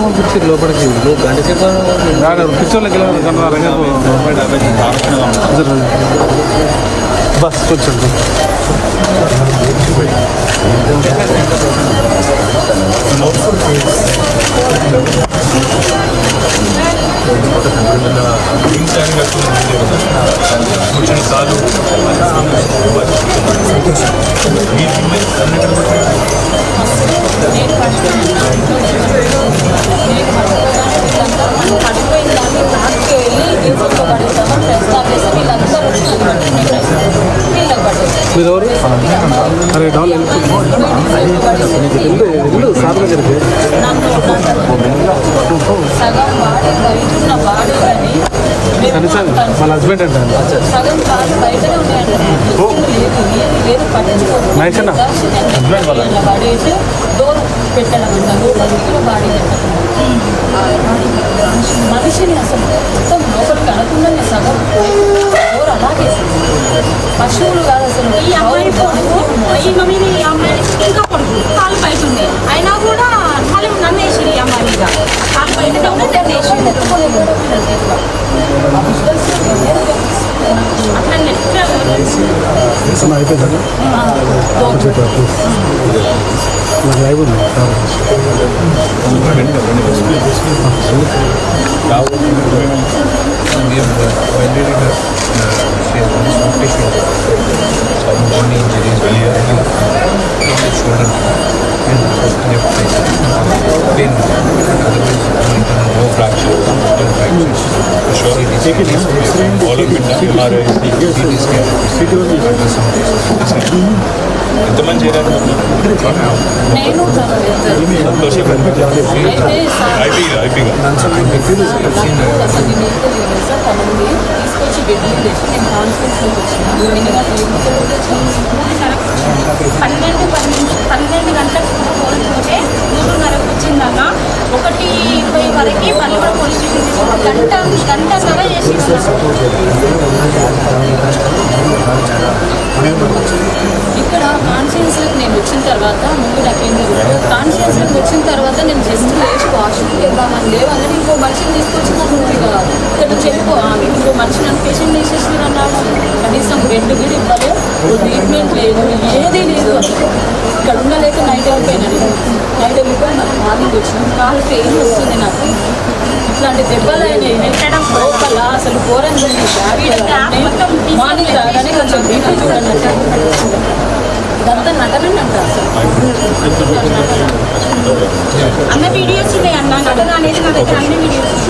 పంపించారు లోపలికి గంట సేపు పిచ్చోళ్ళకి బస్ కూర్చోండి చాలు మీరు ఎవరు అరే డౌన్ వెళ్ళు సార్ దగ్గరికి సరే సార్ వాళ్ళ హస్బెండ్ అంటే నైస్ అన్న హస్బెండ్ వాళ్ళ మనిషిని అసలు మొత్తం లోపలికి అనకుండానే సగం డోర్ అలాగే పశువులు కాదు అసలు ఈ అమ్మాయి మమ్మీని ఈ అమ్మాయి ఇంకా కొడుకు కాలు బయట ఉంది అయినా కూడా మళ్ళీ నన్నేసి ఈ అమ్మాయి మీద కాలు బయట అట్లా అయిపోయిందా లైవ్ ఉంది body injuries earlier shoulder pain otherwise no fracture sure all of it MRI CT scan ఎంతమంది చేరారు నేను తీసుకొచ్చి బెడ్లు తెచ్చి నేను కాన్ఫరెన్స్లోకి వచ్చిన 12 గంటలకు పోతే 3:30 వచ్చిందన్న 1:20 వరకు మళ్ళీ కూడా పోలీస్ స్టేషన్ గంట సభ చేసి ఇక్కడ కాన్షియన్స్లోకి నేను వచ్చిన తర్వాత ముందు నాకేం కాన్షియన్స్లోకి వచ్చిన తర్వాత నేను జస్ట్ లేచి వాష్రూమ్కి వెళ్దామని లేవని ఇంకో మనిషిని తీసుకొచ్చి నాకు ఇక్కడ చెప్పుకో ఇంకో మనిషి నన్ను పేషెంట్ వేసేసి అన్నాడు కనీసం బెడ్ కూడా ఇవ్వలేదు ట్రీట్మెంట్ లేదు ఏదీ లేదు అసలు ఇక్కడ ఉండలేక నైట్ వెళ్ళిపోయినా నాకు మార్నింగ్ వచ్చిన కాలు పెయిన్ వస్తుంది నాకు ఇట్లాంటి దెబ్బలు అయినాయి పెట్టడం లోపల అసలు ఘోరంగా మార్నింగ్ రాగానే కొంచెం బీపీ చూడండి ఇదంతా నటనండి అంట అసలు అన్న వీడియోస్ ఉన్నాయి అన్న నటన అనేది నా దగ్గర అన్ని వీడియోస్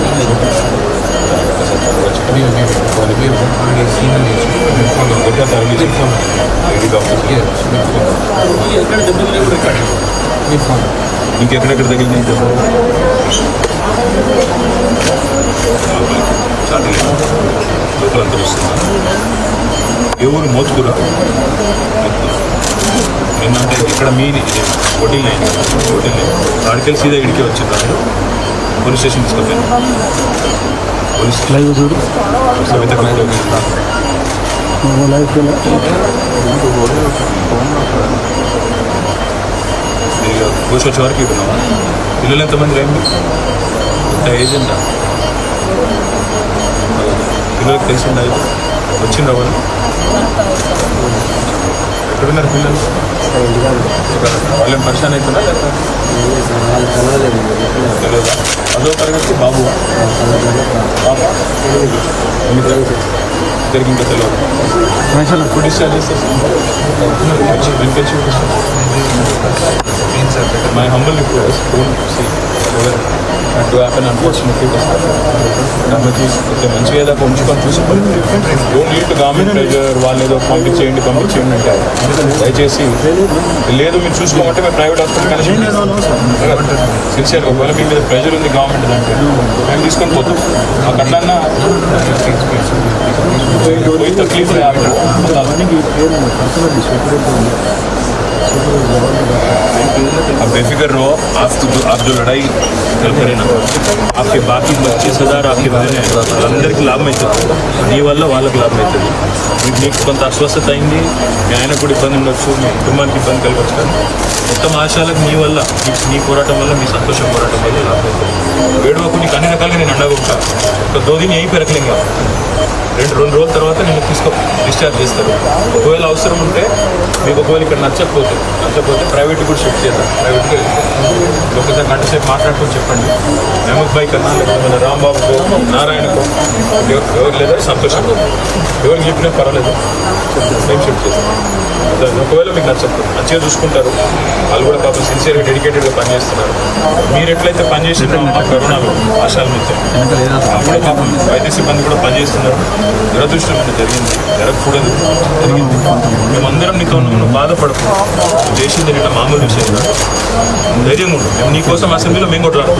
ఇంకెక్కడెక్కడ తగిలింది లోపలంతా వస్తుందా ఎవరు మోచుకురా ఏంటంటే ఇక్కడ మీది హోటల్ అయింది ఆడికెళ్ళి సీదా ఇడికే వచ్చిందా పోలీస్ స్టేషన్ తీసుకెళ్ళాను పోలీస్ లైవ్ చూడు సవిత కోసి వచ్చే వరకు ఇటున్నావా పిల్లలు ఎంతమంది రైంది ఇంత ఏజ్ ఎంత పిల్లలకు తెలిసిందా వచ్చిందా వాళ్ళు ఎక్కడున్నారు పిల్లలు వాళ్ళేం పరిశాన్ అవుతున్నా లేదా తెలియదా అదో తరగతి బాబు బాబా ఇద్దరికి ఇంకా తెలియదు ఇప్పుడు డిశ్చార్జ్ చేస్తే my humble request don't see to happen unfortunately కాబట్టి కొంచెం మంచిగా ఏదో ఉంచుకొని చూసుకోవాలి don't lead to government pressure వాళ్ళు ఏదో పంపించేయండి అంటే దయచేసి లేదు మీరు చూసుకోమంటే మేము ప్రైవేట్ హాస్పిటల్ కలిసి సిన్సియర్గా ఒకవేళ మీ మీద ప్రెజర్ ఉంది గవర్నమెంట్ దాంట్లో మేము తీసుకొని పోతాం మాకు అట్లన్నా कोई तकलीफ है आपको आप बेफिक्र रहो आप जो लड़ाई कल करें ना आपके बाकी 25,000 आपके बहन हैं అందరికీ లాభం అవుతుంది నీ వల్ల వాళ్ళకి లాభం అవుతుంది మీకు కొంత అస్వస్థత అయింది మీ ఆయన కూడా ఇబ్బంది ఉండొచ్చు మీ కుటుంబానికి ఇబ్బంది కలగచ్చు కానీ మొత్తం ఆశాలకు నీ వల్ల నీ పోరాటం వల్ల మీ సంతోషం పోరాటం వల్ల లాభం అవుతుంది ఏడవకు, నీకు అన్ని రకాలుగా నేను అండగా ఉంటా. ఒక దోదిని అయి పెరకలేంగా రెండు రోజుల తర్వాత నేను డిశ్చార్జ్ చేస్తారు. ఒకవేళ అవసరం ఉంటే మీకు ఒకవేళ ఇక్కడ నచ్చకపోతే ప్రైవేట్ కూడా షిఫ్ట్ చేద్దాం. ప్రైవేట్గా ఒకసారి గంట సేపు మాట్లాడుకొని చెప్పండి. మెహమూద్ భాయ్ కన్నా లేకపోతే మన రాంబాబుకో నారాయణకో ఎవరు లేదా సంతోషం, ఎవరికి చెప్పినా పర్వాలేదు, మేము షిఫ్ట్ చేస్తాం. ఒకవేళ మీకు నచ్చకపోతే మంచిగా చూసుకుంటారు. వాళ్ళు కూడా పాపం సిన్సియర్గా డెడికేటెడ్గా పనిచేస్తున్నారు. మీరు ఎట్లయితే పనిచేసినా మా కరోనాలో ఆశాల మీద అప్పుడే పాపం వైద్య సిబ్బంది కూడా పనిచేస్తున్నారు. దురదృష్టమైన జరిగింది, జరగకూడదు, జరిగింది. మేమందరం నీతో నువ్వు బాధపడకు, నువ్వు చేసింది ఇట్లా మామూలు విషయం కాదు. ధైర్యంగా ఉండు. మేము నీకోసం అసెంబ్లీలో మేము కొట్లాడు,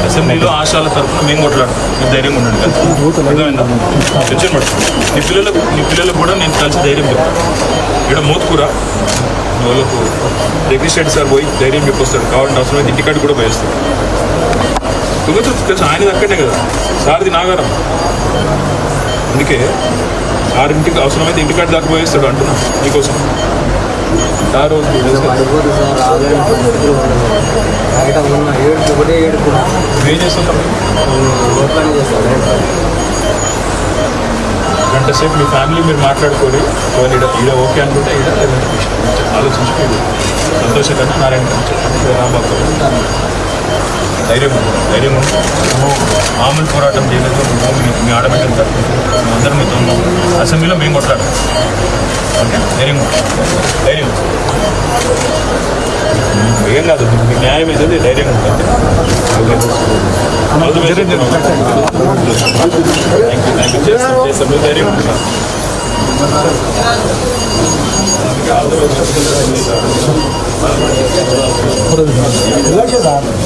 అసెంబ్లీలో ఆశాల తరఫున మేము కొట్లాడు. మీరు ధైర్యంగా ఉండండి కదా, అర్థమైందా? టెన్షన్ పడు. నీ పిల్లలకు కూడా నేను కలిసి ధైర్యం చెప్తాను. ఇక్కడ మోత్కూర వాళ్ళకు జగదీష్ రెడ్డి సార్ పోయి ధైర్యం చెప్పొస్తాడు. కావాలంటే అవసరమైతే ఇంటికాడ కూడా పోయేస్తాడు. తెలుసు ఆయన అక్కడే కదా, సార్ది నాగారం. అందుకే ఆరింటికి అవసరమైతే ఇంటికాడ దాకా పోయేస్తాడు అంటున్నా నీకోసం. సార్ ఏం చేస్తుంటాం? గంట సేపు మీ ఫ్యామిలీ మీరు మాట్లాడుకోవాలి. ఈడ ఓకే అనుకుంటే ఈడ ఆలోచించుకోండి. సంతోషం కన్నా నారాయణ కన్నా చెప్పండి, రాంబాబు ధైర్యం ధైర్యం మామూలు పోరాటం చేయలేదు. మీ ఆడబిడ్డలు తరఫున అందరం మీతో ఉన్నాం. అసెంబ్లీలో మేము కొట్లాడాం. ఓకే, ధైర్యం ధైర్యం ఏం కాదు, మీకు న్యాయం అవుతుంది, ధైర్యం ఉంటుంది. ఓకే, చేస్తాం, మీరు ధైర్యం ఉంటుంది.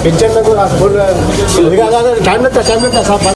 पिक्चर में टाइम लगता है